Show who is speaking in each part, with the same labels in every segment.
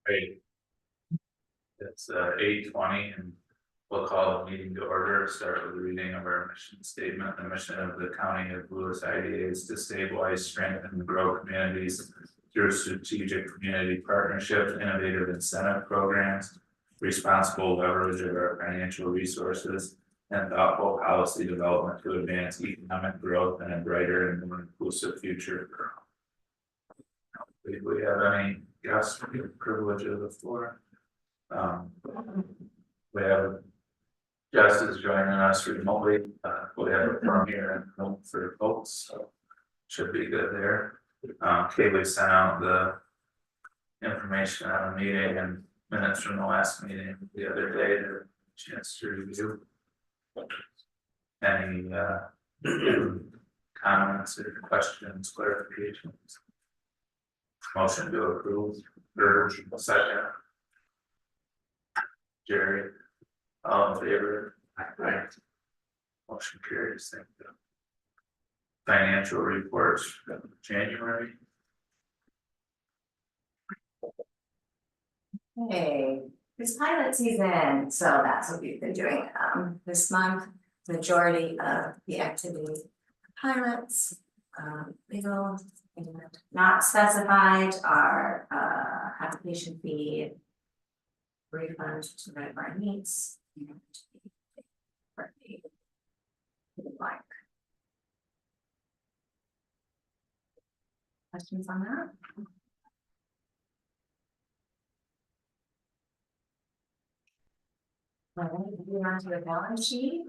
Speaker 1: Great. It's 8:20 and we'll call the meeting to order. Start with the reading of our mission statement. The mission of the County of LCIDA is to stabilize, strengthen, and grow communities through strategic community partnerships, innovative incentive programs, responsible leverage of our financial resources, and thoughtful policy development to advance economic growth and a brighter and more inclusive future for all. If we have any guests, we have privilege of the floor. We have Justice joining us remotely. We have a firm here and for folks, so should be good there. Kaylee sent out the information on the meeting and minutes from the last meeting the other day to chance to review. Any comments or questions, clarifications? Motion to approve, or second. Jerry, all in favor? Aye. Motion carries. Thank you. Financial reports from January.
Speaker 2: Hey, it's pilot season, so that's what we've been doing this month. Majority of the activity pilots, legal and not specified are application fee, refund to red bar needs, and for the blank. Questions on that? Moving on to the balance sheet.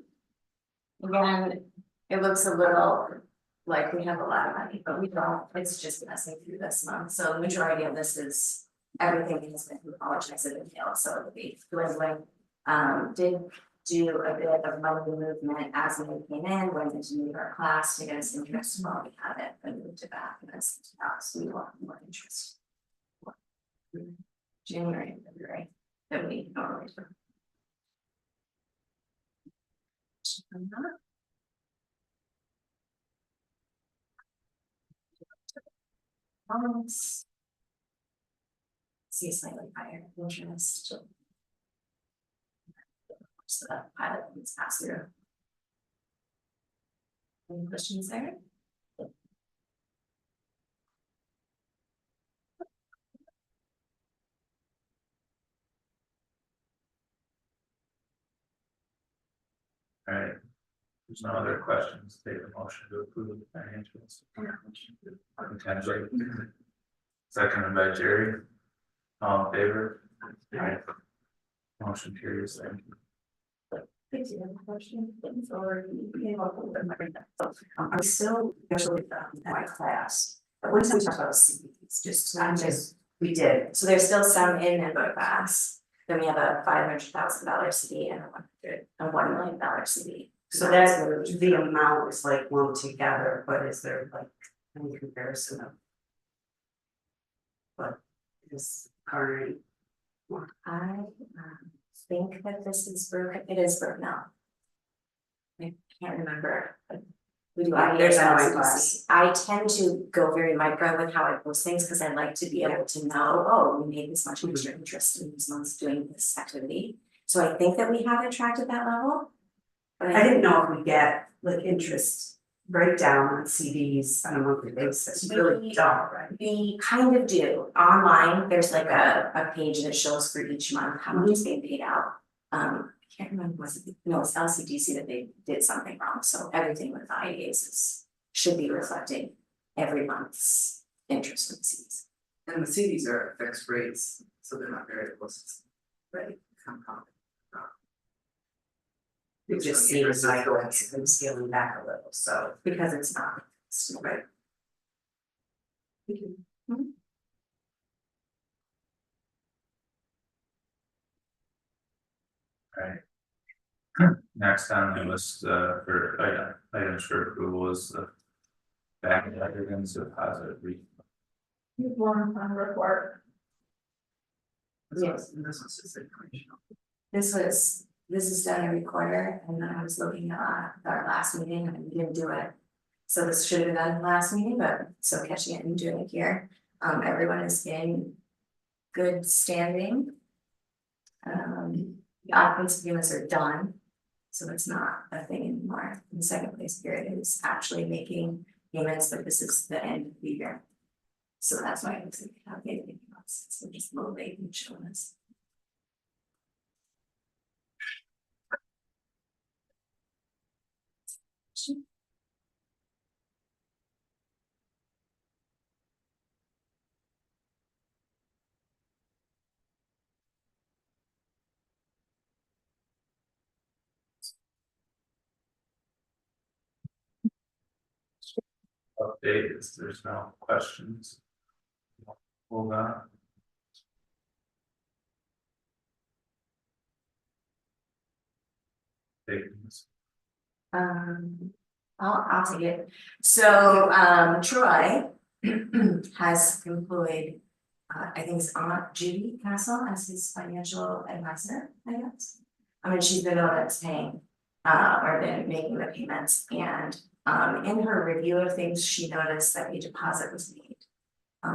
Speaker 2: Again, it looks a little like we have a lot of money, but we don't. It's just messing through this month. So the majority of this is everything has been apologized in detail, so it'll be dwindling. Did do a bit of money movement as we came in, went into new our class to get us interest while we had it, and moved it back and that's so we want more interest. January and February that we normally do. See slightly higher interest. So that pilot needs pass through. Any questions there?
Speaker 1: All right. There's no other questions. Take a motion to approve the financials. Potentially. Seconded by Jerry. All in favor? Aye. Motion carries. Thank you.
Speaker 2: Thank you. Question. I'm still usually in my class. But one time we talked about CDs, we did. So there's still some in Invo class. Then we have a $500,000 CD and a $1 million CD.
Speaker 3: So that's the amount is like lumped together, but is there like any comparison of what is current?
Speaker 2: I think that this is broken. It is broken out. I can't remember. But we do
Speaker 3: There's no class.
Speaker 2: I tend to go very micro with how I post things because I like to be able to know, oh, we made this much extra interest in these months doing this activity. So I think that we have it tracked at that level. But
Speaker 3: I didn't know if we get like interest breakdown on CDs on a monthly basis. We really don't, right?
Speaker 2: We kind of do. Online, there's like a page that shows for each month how much is being paid out. I can't remember, was it, no, it's LCDC that they did something wrong. So everything with the IDAs should be reflecting every month's interest in the CDs.
Speaker 4: And the CDs are at fixed rates, so they're not very close.
Speaker 2: Right.
Speaker 3: It just seems like I'm scaling back a little, so.
Speaker 2: Because it's not.
Speaker 3: Right.
Speaker 1: Right. Next on the list for items for approval is the back evidence deposit refund.
Speaker 2: One fund report.
Speaker 4: Yes, and this was just informational.
Speaker 2: This is done every quarter, and then I was looking at our last meeting and we didn't do it. So this should have been done last meeting, but so catching it and doing it here. Everyone is in good standing. The occupancy units are done, so it's not a thing anymore. The second place period is actually making payments, but this is the end of the year. So that's why it's like, okay, anything else, so just low rate and showing us.
Speaker 1: Update is there's no questions. Hold on. Statements.
Speaker 2: I'll take it. So, Troy has employed, I think it's Aunt Judy Castle as his financial advisor, I guess. I mean, she's been the one that's paying, or been making the payments, and, in her review of things, she noticed that a deposit was made.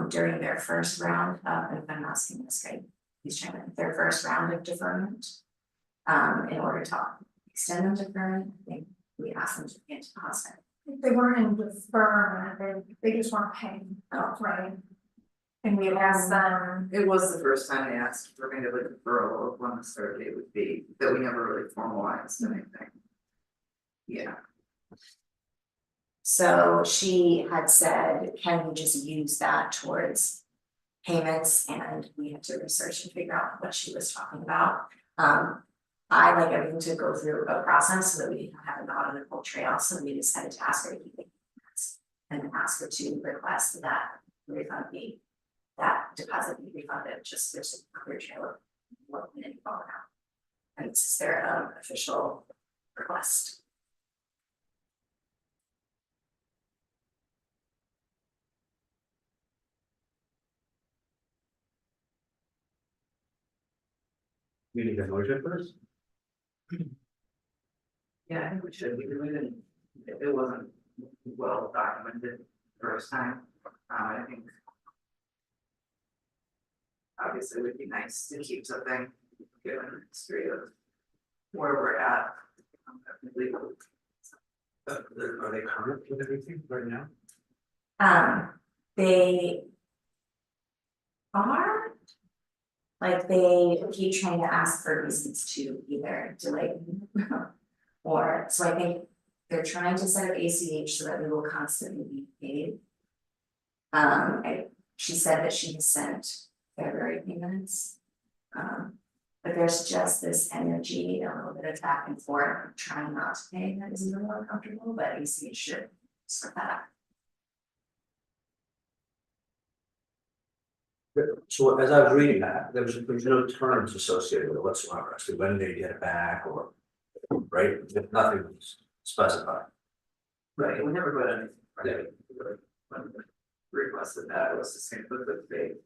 Speaker 2: During their first round of, and I'm asking this guy, he's trying to, their first round of deferment. In order to extend them deferment, I think we asked them to pay a deposit.
Speaker 5: If they weren't in deferment, they just weren't paying outright. And we had asked them,
Speaker 4: It was the first time they asked for kind of a deferral of when the start date would be, that we never really formalized anything. Yeah,
Speaker 2: So she had said, can we just use that towards payments? And we had to research and figure out what she was talking about. I like everything to go through a process so that we have an auditable trail, so we decided to ask her to keep it. And ask her to request that refund be, that deposit be refunded, just there's a clear trail of what we didn't follow out. And it's their official request.
Speaker 6: We need a motion first?
Speaker 4: yeah, I think we should, because we didn't, it wasn't well documented first time, I think. Obviously, it would be nice to keep something, given the history of where we're at. Definitely.
Speaker 6: Are they current with everything right now?
Speaker 2: They are. Like they keep trying to ask for reasons to either delay or, so I think they're trying to set up ACH so that we will constantly be paid. She said that she has sent February payments. But there's just this energy, a little bit of back and forth, trying not to pay, that is a little uncomfortable, but ACH should sort that out.
Speaker 6: So as I was reading that, there was no terms associated with it whatsoever, as to when they get it back or, right, nothing was specified.
Speaker 4: Right, we never got anything, right? When we requested that, it was just saying, put the faith.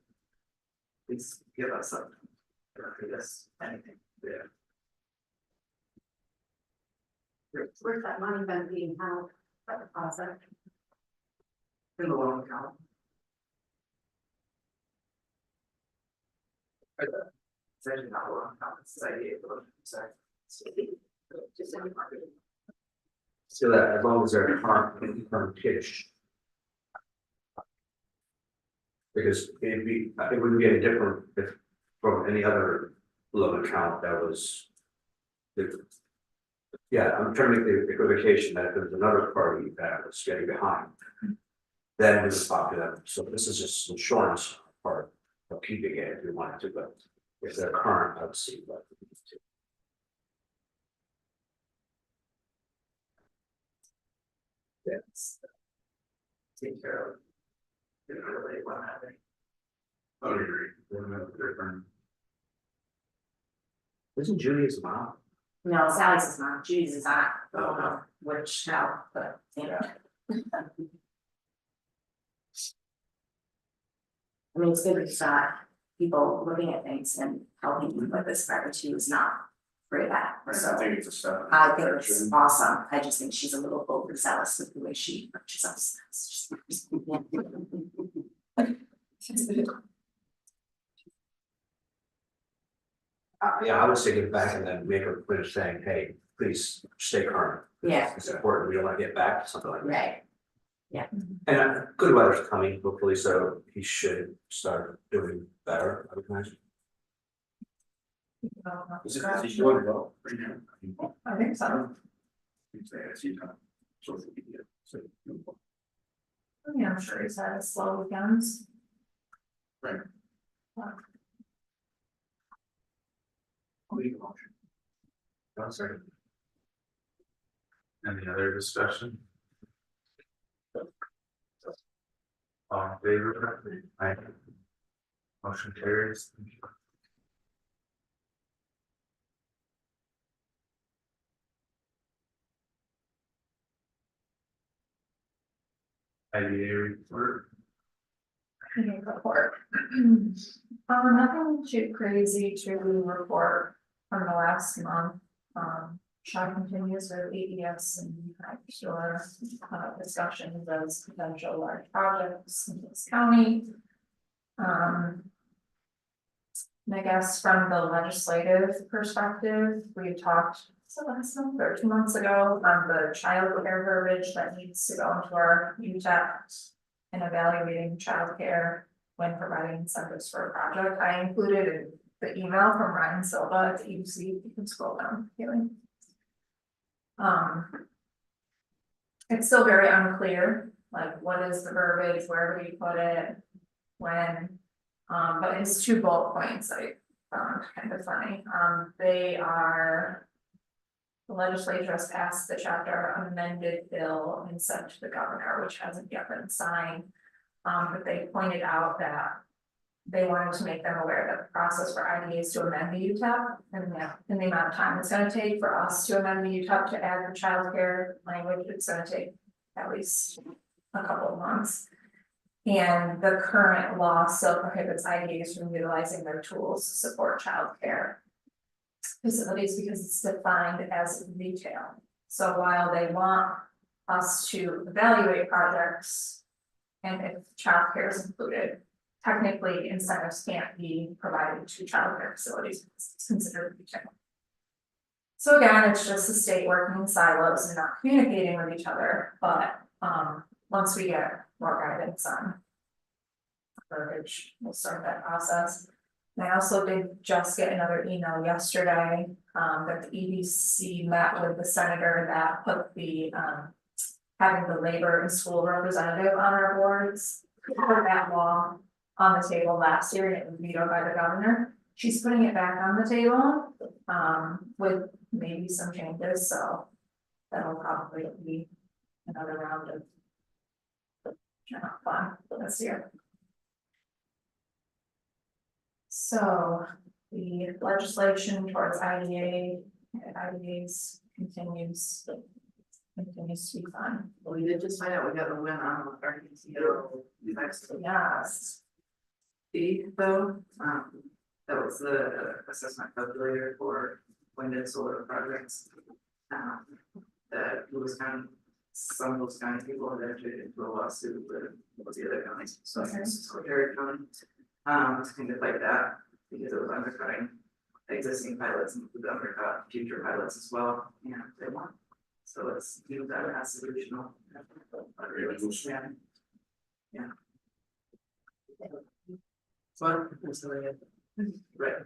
Speaker 4: Please give us something, or give us anything, yeah.
Speaker 5: where's that money been being held, that deposit?
Speaker 4: In the loan account. It's actually not a loan account, it's IDA loan, sorry. Just any market.
Speaker 6: So that as long as they're current-ish. Because it'd be, it wouldn't be any different if from any other loan account that was. Yeah, I'm trying to make the equivocation that if there's another party that was getting behind. Then we would talk to them, so this is just insurance part of keeping it if we wanted to, but if they're current, I'd see what.
Speaker 4: Yes. Take care of. Didn't really want to have any.
Speaker 1: I would agree. Different.
Speaker 6: Isn't Julia's mom?
Speaker 2: No, Sally's is not, Judy's is not, I don't
Speaker 6: Okay.
Speaker 2: know which how, but you know. I mean, it's good we've got people looking at things and helping people with this forever too is not very bad, so.
Speaker 1: I think it's a step.
Speaker 2: I think it's awesome, I just think she's a little overzealous with the way she approaches us.
Speaker 6: Yeah, I would say get back and then make a point of saying, hey, please stay current.
Speaker 2: Yeah.
Speaker 6: It's important, we don't wanna get back to something like that.
Speaker 2: Right,
Speaker 6: And good weather's coming, hopefully, so he should start doing better, I would imagine.
Speaker 5: I
Speaker 6: well?
Speaker 5: think so. Yeah, I'm sure he's had a slow weekends.
Speaker 1: Right.
Speaker 6: I'm sorry.
Speaker 1: Any other discussion? All in favor? Aye. Motion carries. IDA report.
Speaker 5: Meeting report. Nothing too crazy to report from the last month. Shaw continues with AES and store discussions as potential large projects in this county. And I guess from the legislative perspective, we talked, so last month or 2 months ago, on the child care verbiage that needs to go into our UTEP and evaluating childcare when providing incentives for a project. I included in the email from Ryan Silva at the EUC, you can scroll down, Haley. It's still very unclear, like what is the verbiage, where do we put it, when, but his 2 bullet points I found kind of funny. The legislature has passed the chapter amended bill and sent to the governor, which hasn't yet been signed. But they pointed out that they wanted to make them aware that the process for IDAs to amend the UTEP and the amount of time it's gonna take for us to amend the UTEP to add the childcare language, it's gonna take at least a couple of months. And the current law still prohibits IDAs from utilizing their tools to support childcare facilities because it's defined as retail. So while they want us to evaluate projects, and if childcare is included, technically incentives can't be provided to childcare facilities because it's considered retail. So again, it's just the state working in silos and not communicating with each other, but once we get more guidance on verbiage, we'll start that process. And I also did just get another email yesterday that the EDC met with the senator that put the having the labor and school representative on our boards. For that law on the table last year, and it was vetoed by the governor. She's putting it back on the table with maybe some changes, so that'll probably be another round of fun this year. So the legislation towards IDAs continues to be fun.
Speaker 4: Well, we did just find out we got a win on our PTO next
Speaker 5: Yes.
Speaker 4: fee though. That was the assessment calculator for wind and solar projects. That was kind of, some of those kind of people had entered into a lawsuit with the other counties, so it's Harry County. To kind of fight that, because it was undercutting existing pilots and the undercut future pilots as well, and they won. So it's, you know, that has solutional. Yeah. So, right.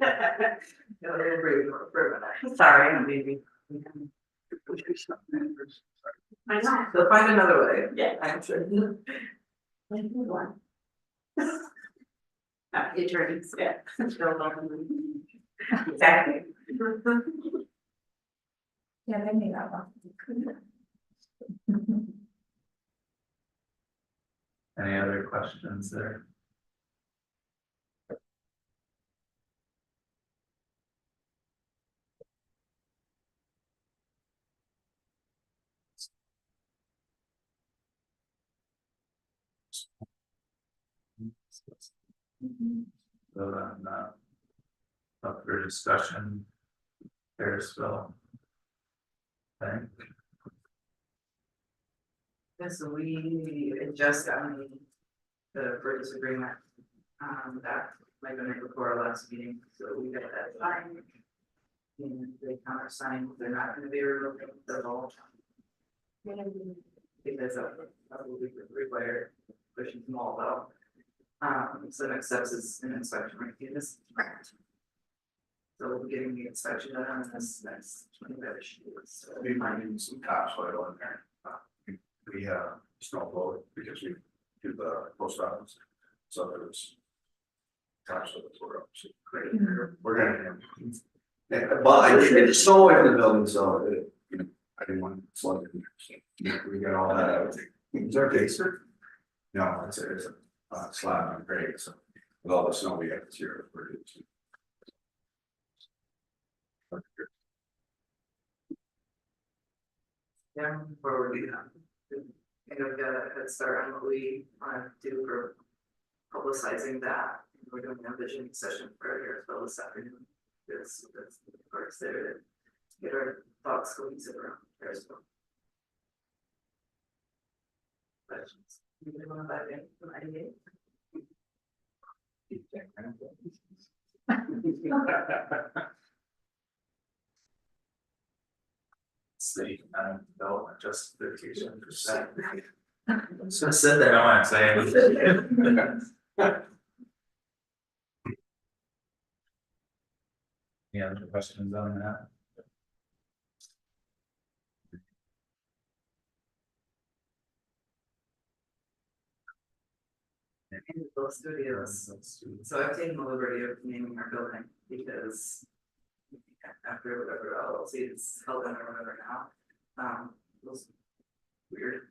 Speaker 4: Yeah, they're very, sorry, I'm leaving. I know, they'll find another way. Yeah, I'm sure. One. Attorneys, yeah. Exactly.
Speaker 5: Yeah, they made that one.
Speaker 1: Any other questions there? So then, up for discussion, Harrisville. Thank.
Speaker 4: Yeah, so we had just got the purchase agreement, that like the night before our last meeting, so we got that signed. And they countersigned, they're not gonna be removed at all. Because of will be required, pushing them all out. So next steps is an inspection review this. So we'll be getting the inspection done on this next 25 issues.
Speaker 6: We might need some topsoil in there. We snow blow it because we do the post office. So there's topsoil for us. Great. We're gonna. Yeah, but I did it's so away from the building, so you know, I didn't want to flood in there. So we got all that out. Is there a baser? No, it's a slab on grade, so with all the snow we have this year, we're good.
Speaker 4: Yeah, before we do that. I know we got a head start on what we want to do for publicizing that. We're doing a vision session for here as well this afternoon. That's of course there to get our thoughts cohesive around there as well. Questions? You want to dive in from IDA?
Speaker 1: City development justification for that. So sit there, I want to say anything. Any other questions on that?
Speaker 4: And both studios. So I've taken the liberty of naming our building because after whatever LLC is held under whatever now, it was weird.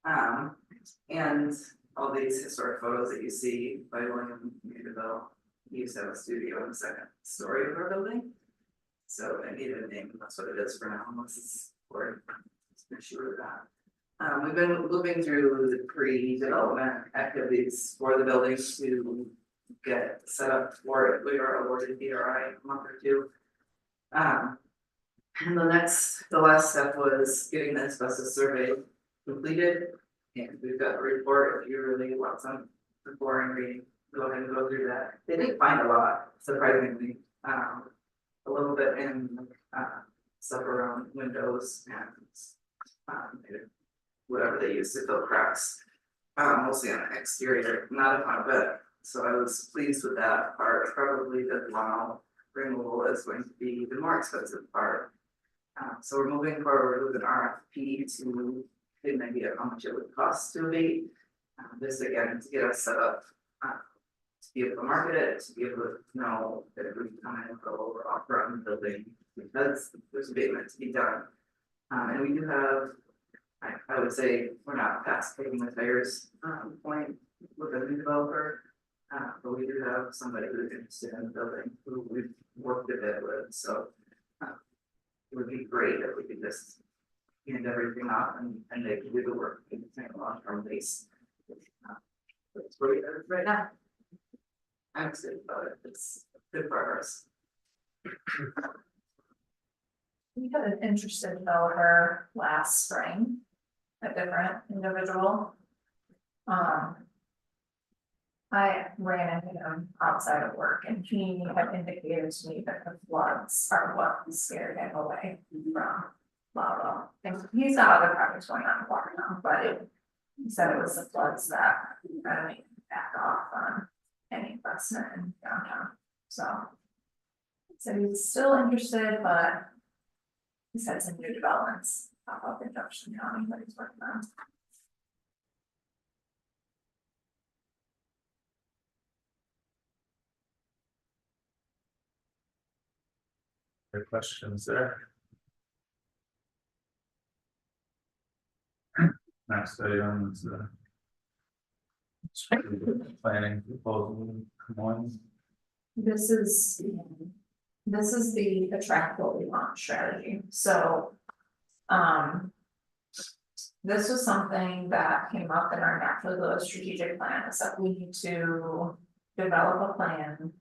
Speaker 4: And all these historic photos that you see by William Mandeville, he used to have a studio in the second story of our building. So I needed a name, and that's what it is for now, unless it's for an issue with that. We've been moving through the pre-development activities for the buildings to get set up for it. We are awarded DRI a month or two. And the last step was getting the asbestos survey completed. And we've got a report, if you really want some before and reading, go ahead and go through that. They didn't find a lot, surprisingly, a little bit in, stuff around windows and, whatever they use to fill cracks. Mostly on the exterior, not a ton of it, so I was pleased with that part. Probably the vinyl removal is going to be the more expensive part. So we're moving forward with an RFP to get an idea of how much it would cost to abate. This again, to get us set up, to be able to market it, to be able to know that we can come in and go over offer on the building, because there's abatement to be done. And we do have, I would say, we're not past taking the tires, point with a new developer. But we do have somebody who's interested in the building, who we've worked a bit with, so. It would be great if we could just hand everything off and they could do the work in a long-term base. That's where we are right now. I'm excited about it, it's good progress.
Speaker 5: We had an interested developer last spring, a different individual. I ran into him outside of work and he had indicated to me that the floods are what scared him away from Lava. And he's got other projects going on in Watertown, but he said it was the floods that kind of made him back off on any investment in downtown, so. So he's still interested, but he's had some new developments up in Jefferson County that he's working on.
Speaker 1: Any questions there? Next item is the planning proposal, one.
Speaker 5: This is the attract what we want strategy, so. This was something that came up in our natural growth strategic plan, is that we need to develop a plan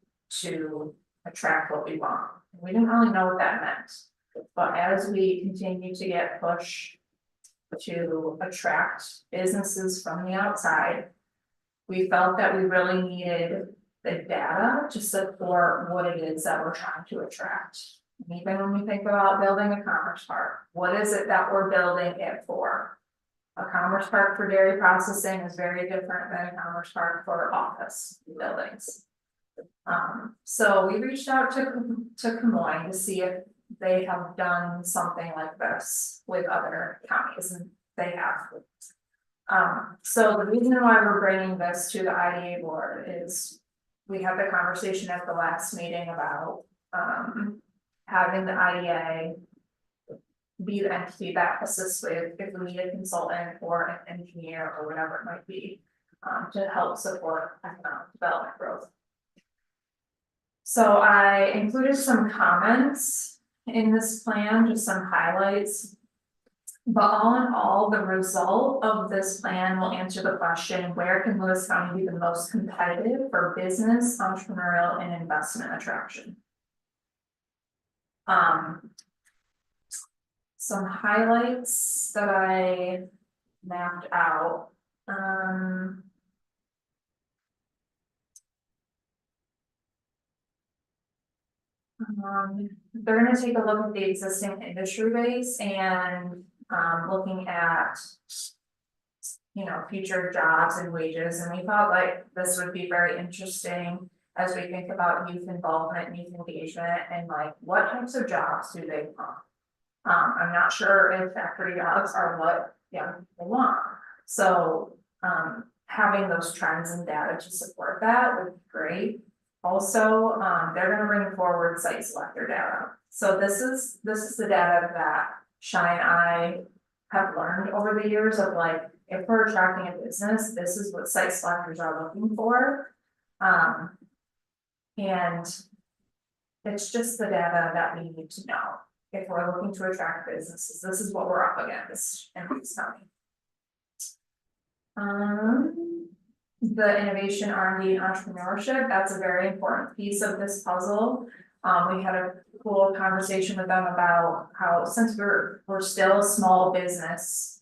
Speaker 5: to attract what we want. We didn't really know what that meant, but as we continue to get push to attract businesses from the outside, we felt that we really needed the data to support what it is that we're trying to attract. And even when we think about building a commerce park, what is it that we're building it for? A commerce park for dairy processing is very different than a commerce park for office buildings. So we reached out to Camoin to see if they have done something like this with other counties, and they have. So the reason why we're bringing this to the IDA board is we had the conversation at the last meeting about, having the IDA be the entity that assists with if we need a consultant or an engineer or whatever it might be, to help support economic development growth. So I included some comments in this plan, just some highlights. But all in all, the result of this plan will answer the question, where can Lewis County be the most competitive for business, entrepreneurial, and investment attraction? Some highlights that I mapped out. They're gonna take a look at the existing industry base and looking at, you know, future jobs and wages, and we thought like this would be very interesting as we think about youth involvement, youth engagement, and like what types of jobs do they want? I'm not sure if factory jobs are what young people want, so having those trends and data to support that would be great. Also, they're gonna bring forward site selector data. So this is the data that Shai and I have learned over the years of like, if we're attracting a business, this is what site selectors are looking for. And it's just the data that we need to know. If we're looking to attract businesses, this is what we're up against in Lewis County. The innovation, R&D, and entrepreneurship, that's a very important piece of this puzzle. We had a cool conversation with them about how, since we're still a small business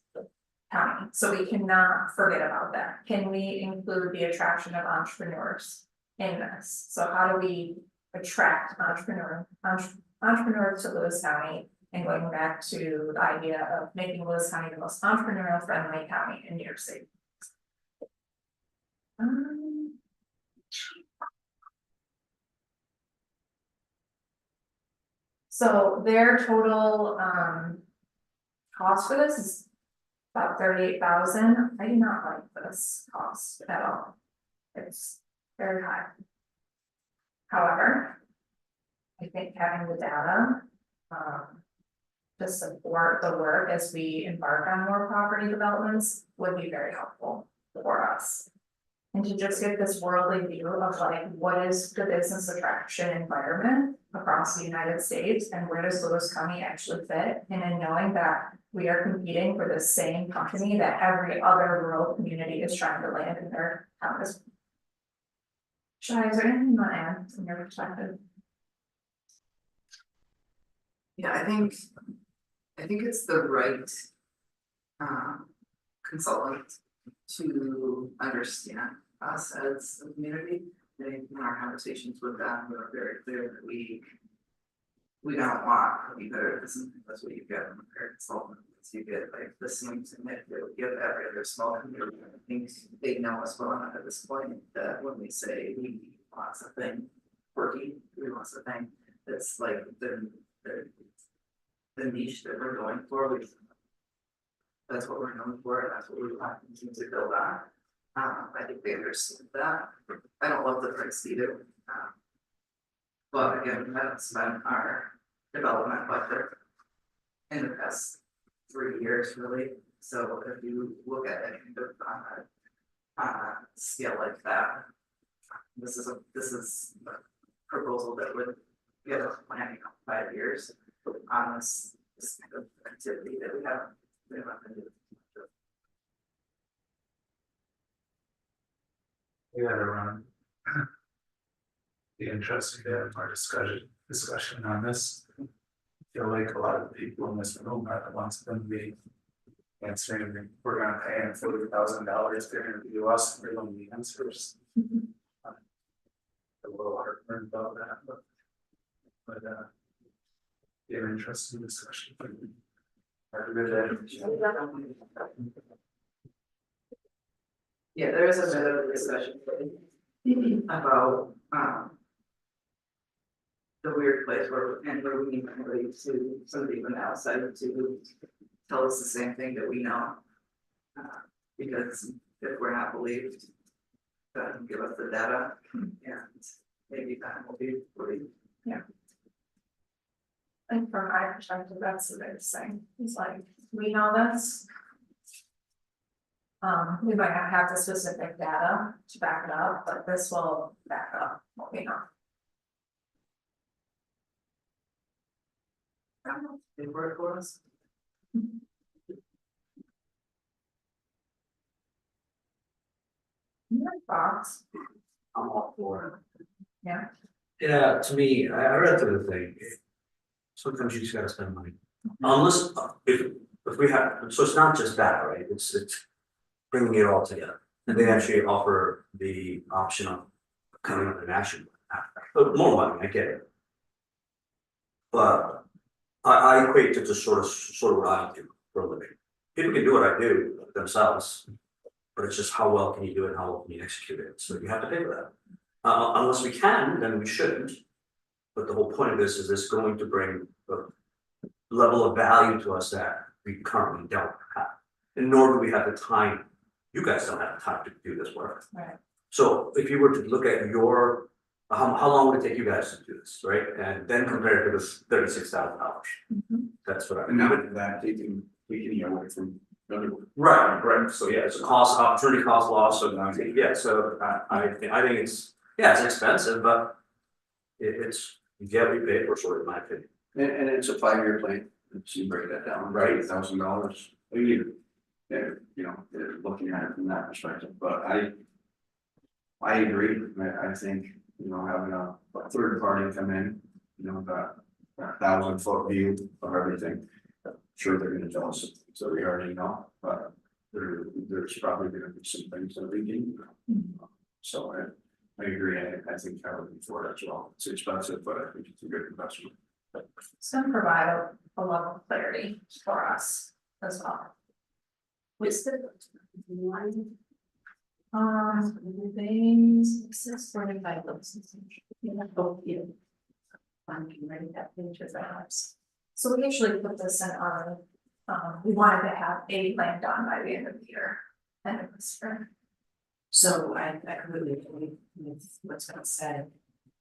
Speaker 5: county, so we cannot forget about that. Can we include the attraction of entrepreneurs in this? So how do we attract entrepreneurs to Lewis County, and going back to the idea of making Lewis County the most entrepreneurial friendly county in New York State? So their total cost for this is about 38,000. I do not like this cost at all. It's very high. However, I think having the data to support the work as we embark on more property developments would be very helpful for us. And to just get this worldly view of like, what is the business attraction environment across the United States, and where does Lewis County actually fit? And in knowing that we are competing for the same company that every other rural community is trying to land in their counties. Shai, is there anything you want to add from your perspective?
Speaker 4: Yeah, I think it's the right consultant to understand us as a community. I think in our conversations with them, we were very clear that we don't want either, that's what you get from a consultant, you get like the same thing that they would give every other small community. I think they know us well enough at this point that when we say we want something quirky, we want something that's like the niche that we're going for, that's what we're known for, and that's what we want to continue to build on. I think they understand that. I don't love the price either. But again, we haven't spent our development budget in the past 3 years really. So if you look at anything on a scale like that, this is a proposal that would get us planning on 5 years on this kind of activity that we haven't been able to do.
Speaker 1: We gotta run. Be interested to have our discussion on this. I feel like a lot of the people in this room are the ones going to be answering, we're gonna pay them $40,000 to interview us for the answers. a little heartburn about that, but yeah, interesting discussion. Have a good day.
Speaker 4: Yeah, there is a bit of a discussion about, the weird place where we need somebody from the outside to tell us the same thing that we know. Because if we're not believed, then give us the data, and maybe that will be believed.
Speaker 5: And from my perspective, that's the biggest thing, it's like, we know this. We might not have the specific data to back it up, but this will back up what we know.
Speaker 4: They work for us.
Speaker 5: Thoughts?
Speaker 6: I'm all for it.
Speaker 5: Yeah.
Speaker 6: Yeah, to me, I read through the thing. Sometimes you just gotta spend money. Unless, if we have, so it's not just that, right? It's bringing it all together. And they actually offer the option of coming up with an action. But more money, I get it. But I equate it to sort of what I do for a living. People can do what I do themselves. But it's just how well can you do it, how well can you execute it, so you have to pay for that. Unless we can, then we shouldn't. But the whole point of this is this going to bring a level of value to us that we currently don't have. And nor do we have the time, you guys don't have the time to do this work.
Speaker 5: Right.
Speaker 6: So if you were to look at your, how long would it take you guys to do this, right? And then compare it to this $36,000. That's what I.
Speaker 7: And now that taking you away from other.
Speaker 6: Right, so yeah, it's a cost, opportunity cost loss, so yeah, so I think it's, yeah, it's expensive, but. It's, you get what you pay for, sort of, in my opinion.
Speaker 7: And it's a 5-year plan, so you break that down, right, $1,000 a year. Yeah, you know, looking at it from that perspective, but I agree, I think, you know, having a third party come in, you know, that 1,000-foot view of everything. Sure, they're gonna tell us, so we already know, but there's probably gonna be some things that we need. So I agree, I think I would be for it as well, it's expensive, but I think it's a good investment.
Speaker 5: It's gonna provide a level of clarity for us as well.
Speaker 2: What's the one?
Speaker 5: Things,
Speaker 2: Six 45 looks. Oh, yeah. I'm getting ready that page of ours.
Speaker 5: so we usually put this in our, we wanted to have a plan done by the end of the year. End of the spring.
Speaker 3: So I completely agree with what's been said.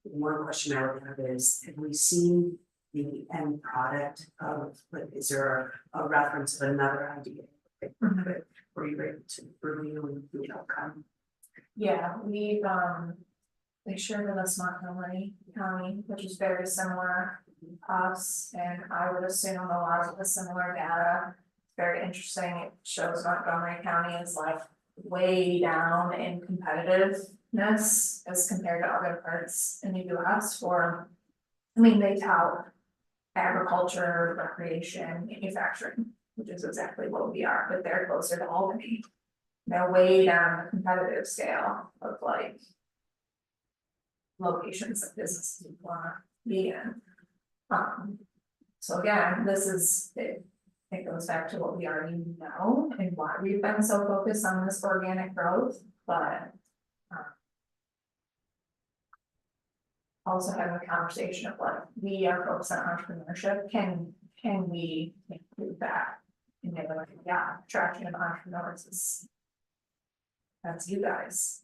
Speaker 3: One question I would have is, have we seen the end product of, like, is there a reference of another idea? Were you able to review the outcome?
Speaker 5: Yeah, they shared with us Montgomery County, which is very similar to us, and I would assume a lot of the similar data. Very interesting, it shows Montgomery County is like way down in competitiveness as compared to other parts in the US for, I mean, they tout agriculture, recreation, manufacturing, which is exactly what we are, but they're closer to Albany. They're way down the competitive scale of like locations that businesses want to be in. So again, this is, it goes back to what we already know and why we've been so focused on this organic growth, but also having a conversation of like, we are focused on entrepreneurship, can we include that? And they were like, yeah, attraction of entrepreneurs is, that's you guys.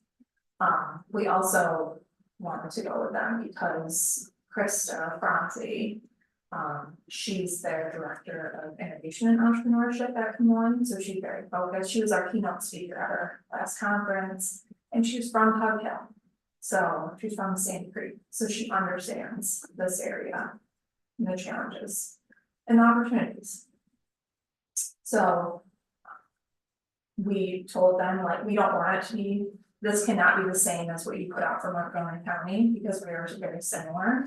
Speaker 5: We also wanted to go with them because Krista Franzi, she's their director of innovation and entrepreneurship at Common, so she's very focused. She was our keynote speaker at our last conference, and she's from Tug Hill. So she's from Sandy Creek, so she understands this area and the challenges and the opportunities. So we told them, like, we don't want it to be, this cannot be the same as what you put out for Montgomery County, because we are very similar.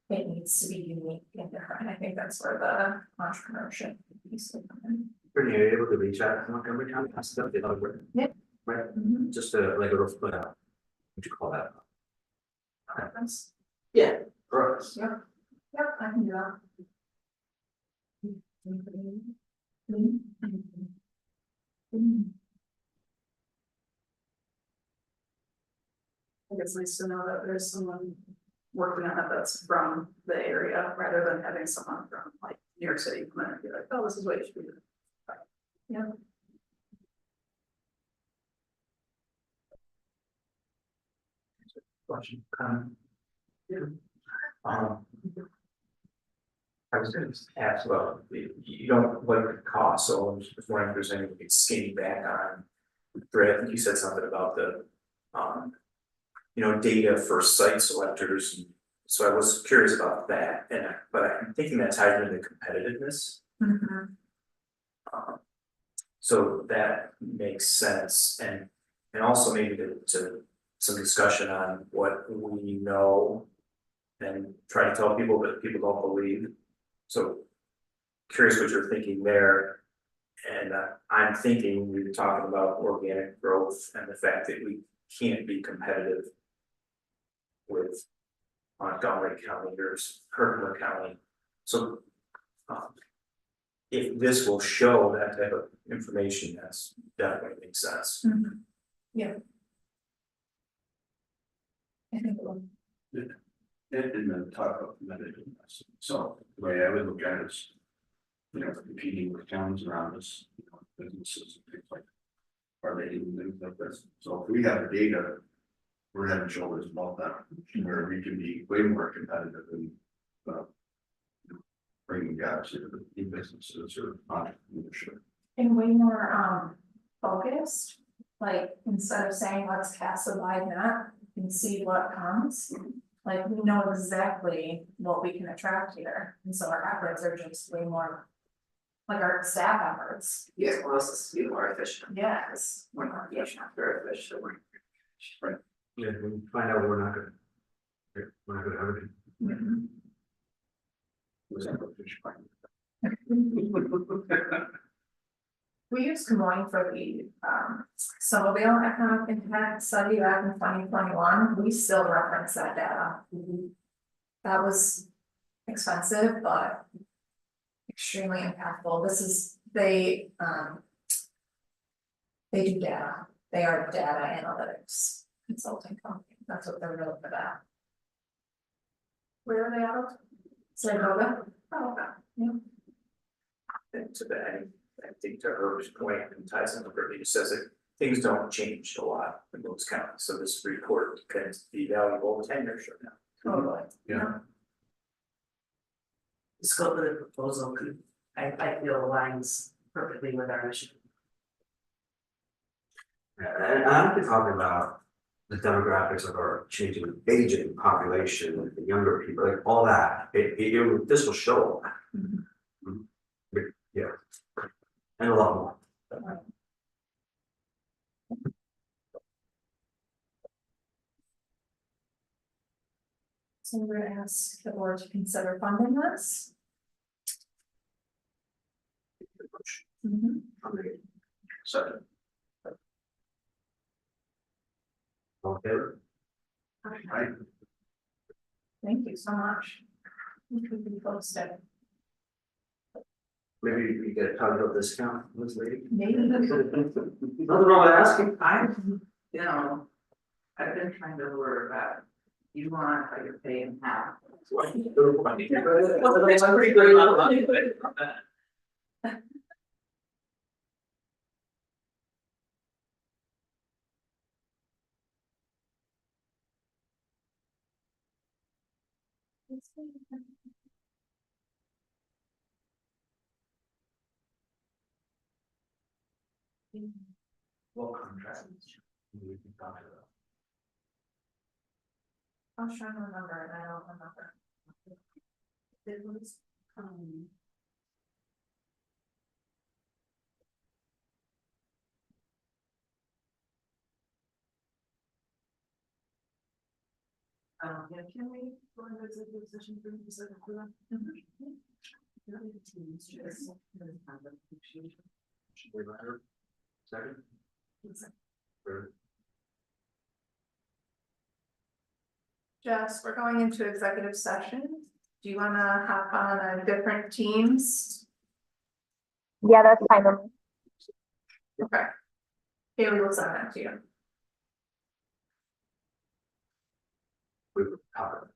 Speaker 5: It needs to be unique and different. I think that's where the entrepreneurship piece will come in.
Speaker 6: Are you able to reach out to Montgomery County? That's stuff they don't work.
Speaker 5: Yep.
Speaker 6: Right,
Speaker 5: Mhm.
Speaker 6: just a, like a rough, what do you call that?
Speaker 5: Reference.
Speaker 6: Yeah, for us.
Speaker 5: Yep, I can do that.
Speaker 4: I think it's nice to know that there's someone working on it that's from the area, rather than having someone from like New York City come in and be like, oh, this is what you should be doing.
Speaker 5: Yeah.
Speaker 8: Question, comment? Um. I was gonna ask about, you don't like the cost, so I was just wondering if there's any we could skinny back on. Brad, I think you said something about the, data for site selectors. So I was curious about that, but I'm thinking that ties into competitiveness.
Speaker 5: Mhm.
Speaker 8: So that makes sense, and also maybe to some discussion on what we know. And try to tell people, but people don't believe. So curious what you're thinking there. And I'm thinking we were talking about organic growth and the fact that we can't be competitive with Montgomery County or Herkimer County. So if this will show that type of information, that's definitely makes sense.
Speaker 5: Mhm. Yeah. I think it will.
Speaker 7: And then talk about competitiveness. So the way I would look at it is, competing with towns around us, businesses and things like. Are they doing things like this? So if we have the data, we're head and shoulders above that, where we can be way more competitive and. Bringing jobs into the new businesses or entrepreneurship.
Speaker 5: And way more focused, like instead of saying, let's cast a wide net and see what comes. Like we know exactly what we can attract here, and so our efforts are just way more. Like our staff efforts,
Speaker 4: Yeah, well, this is to be more efficient.
Speaker 5: yes,
Speaker 4: We're not very efficient.
Speaker 7: Right.
Speaker 6: Yeah, we find out we're not gonna have it.
Speaker 5: Mhm.
Speaker 7: Was that a fish plant?
Speaker 5: We used Des Moines for the snowmobile economic impact study back in 2021, we still reference that data. That was expensive, but extremely impactful. This is, they do data, they are data analytics consulting company, that's what they're really good at. Where are they out of? Saratoga? Oh, okay. Yeah.
Speaker 8: And to that, I think to her point, and ties into what he says that things don't change a lot in those counties, so this report can be valuable 10 years from now.
Speaker 5: Totally.
Speaker 7: Yeah.
Speaker 3: The scope of the proposal could, I feel aligns perfectly with our mission.
Speaker 6: And I'm talking about the demographics of our changing aging population, the younger people, like all that, this will show all that. Yeah. And a lot more.
Speaker 5: So we're gonna ask the board to consider funding this. Mhm.
Speaker 7: Second.
Speaker 6: Okay.
Speaker 7: Right.
Speaker 5: Thank you so much. We could be posted.
Speaker 6: Maybe we get a $100 discount on this lady.
Speaker 5: Maybe.
Speaker 6: Nothing wrong with asking.
Speaker 4: I've been trying to lure that you want how you're paying half.
Speaker 8: What contract? We can talk about.
Speaker 5: I was trying to remember and I don't remember.
Speaker 3: It was,
Speaker 4: Yeah, can we go into executive session for the second for that?
Speaker 6: Should we let her? Second? Third?
Speaker 5: Jess, we're going into executive session. Do you wanna hop on a different Teams?
Speaker 9: Yeah, that's fine with me.
Speaker 5: Okay. Haley will send that to you.
Speaker 6: We were covered.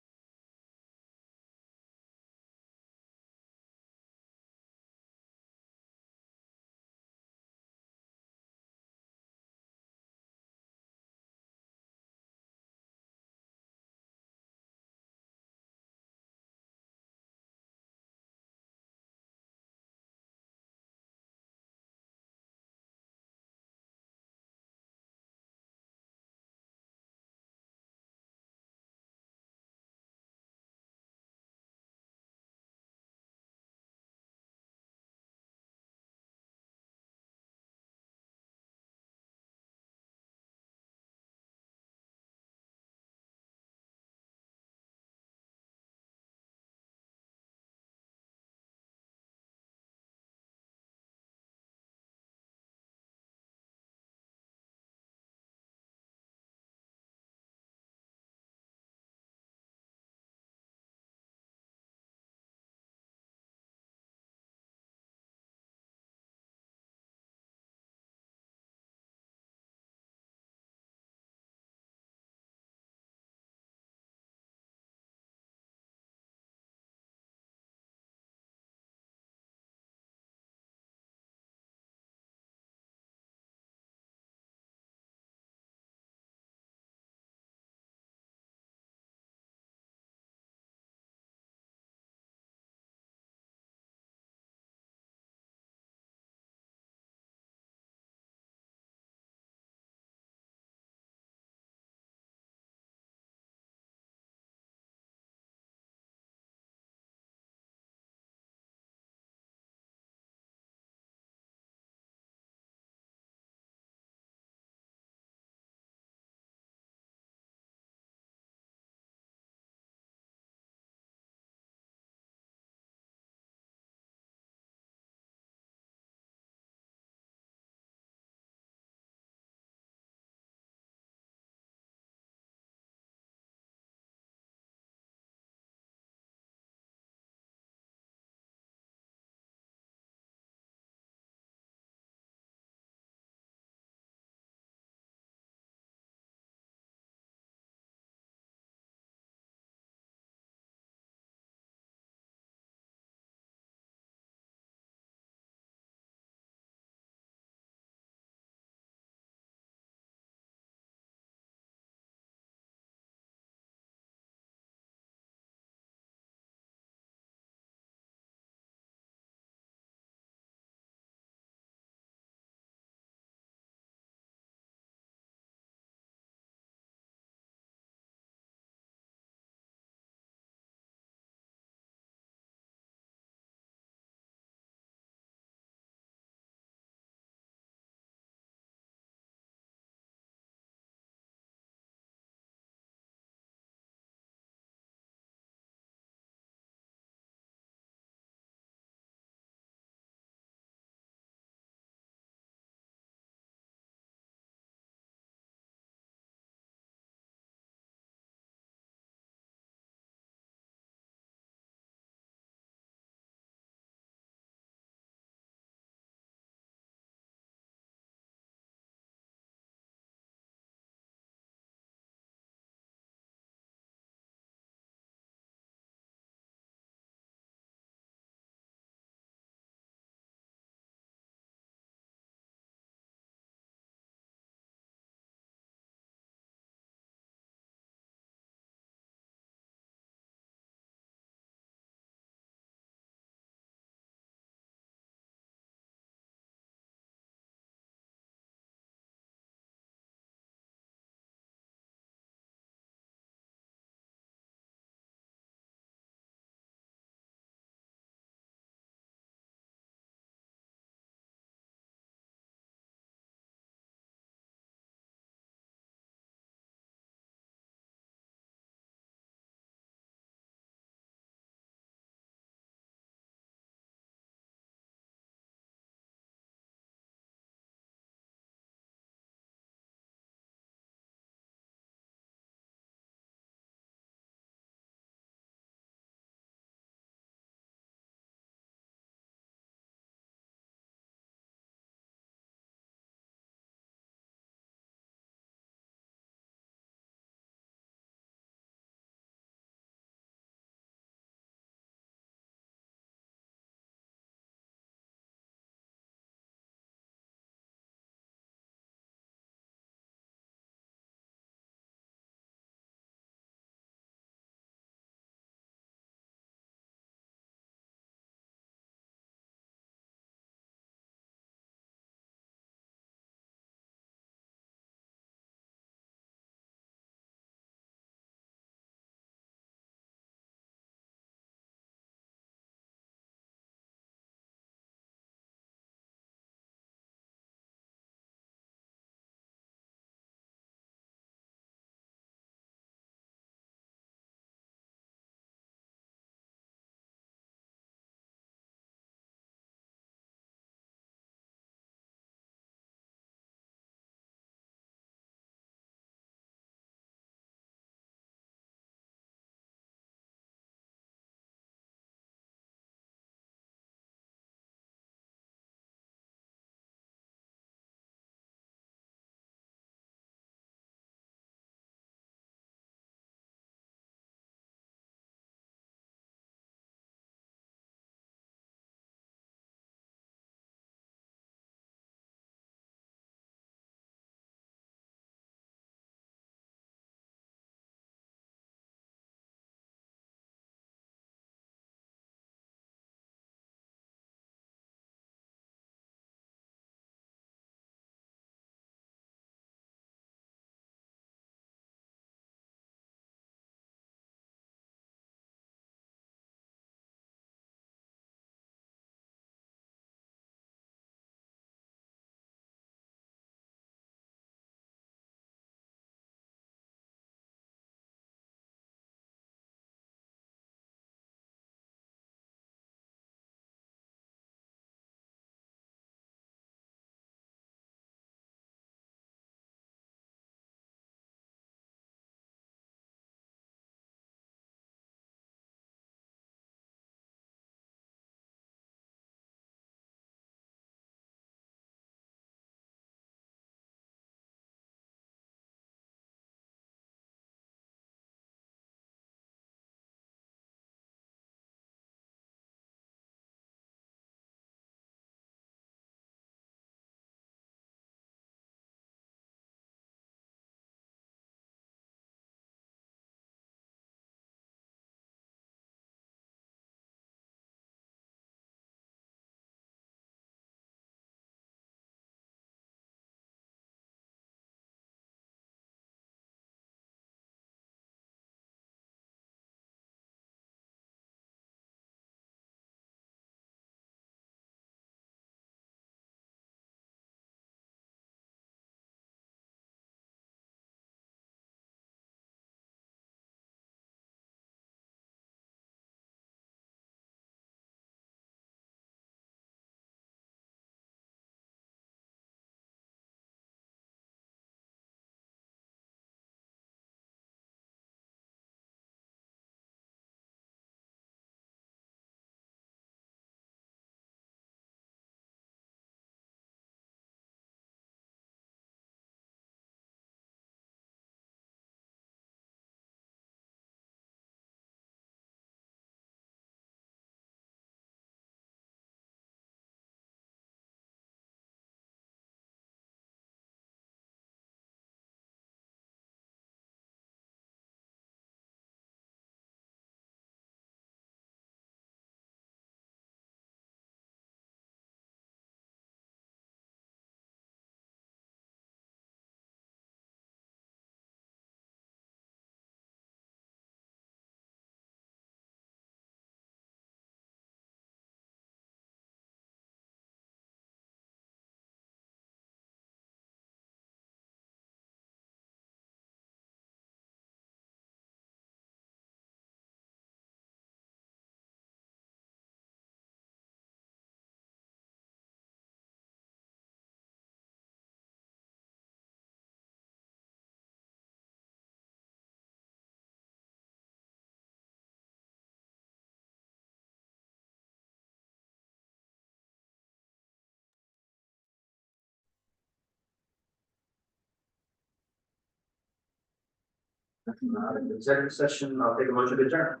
Speaker 6: Executive session, I'll take a motion to adjourn.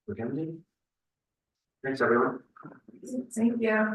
Speaker 6: Mackenzie? Thanks, everyone.
Speaker 5: Thank you.